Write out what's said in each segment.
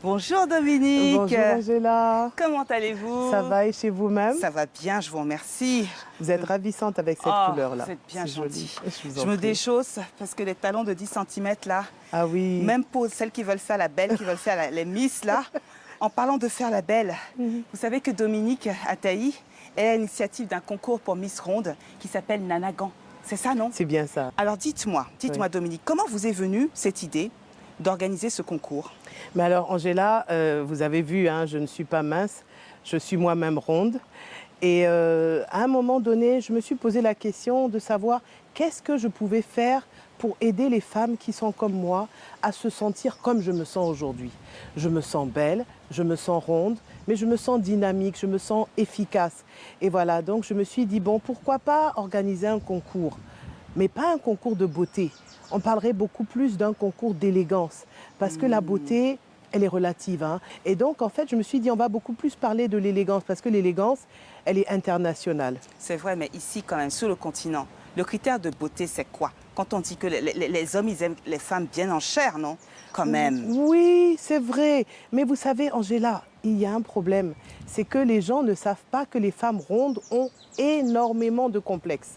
Bonjour Dominique. Bonjour Angela. Comment allez-vous? Ça va et chez vous-même? Ça va bien, je vous remercie. Vous êtes ravissante avec cette couleur-là. Vous êtes bien gentille. Je Je me déchausse parce que les talons de 10 cm là, ah oui. même pour celles qui veulent faire la belle, qui veulent faire les Miss là, en parlant de faire la belle, vous savez que Dominique Ataï est à l'initiative d'un concours pour Miss Ronde qui s'appelle Nanagan. C'est ça, non? C'est bien ça. Alors dites-moi oui. Dominique, comment vous est venue cette idée d'organiser ce concours? Mais alors Angela, vous avez vu, hein, je ne suis pas mince, je suis moi-même ronde. Et à un moment donné, je me suis posé la question de savoir qu'est-ce que je pouvais faire pour aider les femmes qui sont comme moi à se sentir comme je me sens aujourd'hui. Je me sens belle, je me sens ronde, mais je me sens dynamique, je me sens efficace. Et voilà, donc je me suis dit, bon, pourquoi pas organiser un concours, mais pas un concours de beauté. On parlerait beaucoup plus d'un concours d'élégance, parce que la beauté, elle est relative. Hein. Et donc, en fait, je me suis dit, on va beaucoup plus parler de l'élégance, parce que l'élégance, elle est internationale. C'est vrai, mais ici, quand même, sur le continent, le critère de beauté, c'est quoi? Quand on dit que les hommes, ils aiment les femmes bien en chair, non? Quand même. Oui, c'est vrai. Mais vous savez, Angela, il y a un problème. C'est que les gens ne savent pas que les femmes rondes ont énormément de complexes.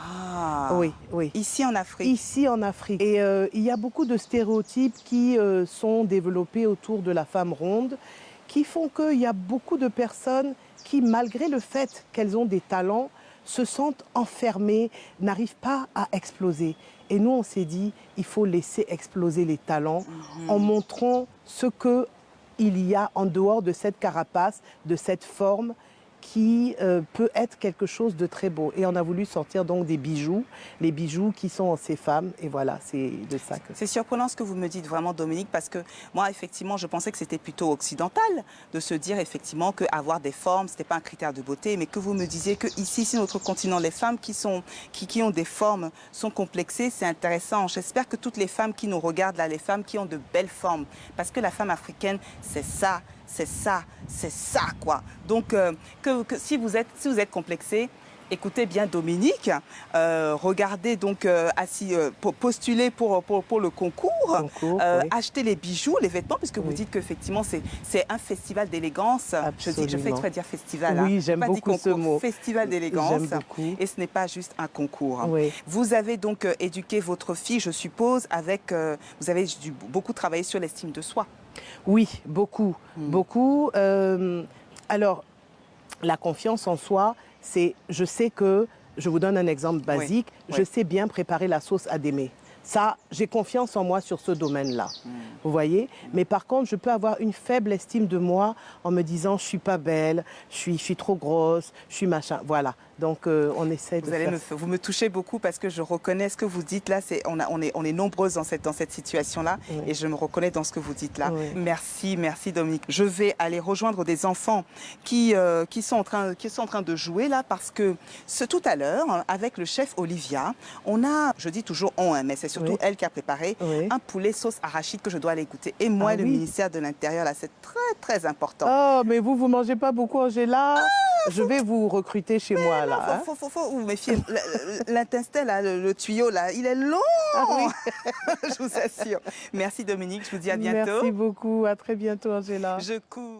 Ah, oui, oui. Ici en Afrique. Ici en Afrique. Et il y a beaucoup de stéréotypes qui sont développés autour de la femme ronde, qui font qu'il y a beaucoup de personnes qui, malgré le fait qu'elles ont des talents, se sentent enfermées, n'arrivent pas à exploser. Et nous, on s'est dit, il faut laisser exploser les talents en montrant ce qu'il y a en dehors de cette carapace, de cette forme, qui peut être quelque chose de très beau. Et on a voulu sortir donc des bijoux, les bijoux qui sont en ces femmes. Et voilà, c'est de ça que... C'est surprenant ce que vous me dites vraiment, Dominique, parce que moi, effectivement, je pensais que c'était plutôt occidental de se dire effectivement qu'avoir des formes, ce n'était pas un critère de beauté, mais que vous me disiez qu'ici, sur notre continent, les femmes qui ont des formes sont complexées, c'est intéressant. J'espère que toutes les femmes qui nous regardent là, les femmes qui ont de belles formes, parce que la femme africaine, c'est ça. C'est ça, quoi. Donc, si vous êtes complexé, écoutez bien Dominique, regardez donc, postuler pour le concours, oui. Achetez les bijoux, les vêtements, puisque vous dites qu'effectivement, c'est un festival d'élégance. Je fais exprès de dire festival. Oui, j'aime beaucoup ce mot. Festival d'élégance. Et ce n'est pas juste un concours. Oui. Vous avez donc éduqué votre fille, je suppose, vous avez beaucoup travaillé sur l'estime de soi. Oui, beaucoup, beaucoup. Alors, la confiance en soi, c'est, je sais que, je vous donne un exemple basique, je sais bien préparer la sauce à démé. Ça, j'ai confiance en moi sur ce domaine-là, vous voyez. Mais par contre, je peux avoir une faible estime de moi en me disant, je suis pas belle, je suis trop grosse, je suis machin, voilà. Donc, on essaie de faire... Vous me touchez beaucoup parce que je reconnais ce que vous dites là. On est nombreuses dans cette situation-là et je me reconnais dans ce que vous dites là. Oui. Merci Dominique. Je vais aller rejoindre des enfants qui sont en train de jouer là parce que tout à l'heure, avec le chef Olivia, on a, je dis toujours on, hein, mais c'est surtout elle qui a préparé un poulet sauce arachide que je dois aller goûter. Et moi, le ministère de l'Intérieur, là, c'est très important. Oh, mais vous mangez pas beaucoup, Angela. Je vais vous recruter chez moi, là. Faut vous méfier. L'intestin, là, le tuyau, là, il est long. Ah, oui. Je vous assure. Merci, Dominique. Je vous dis à bientôt. Merci beaucoup. À très bientôt, Angela. Je cours.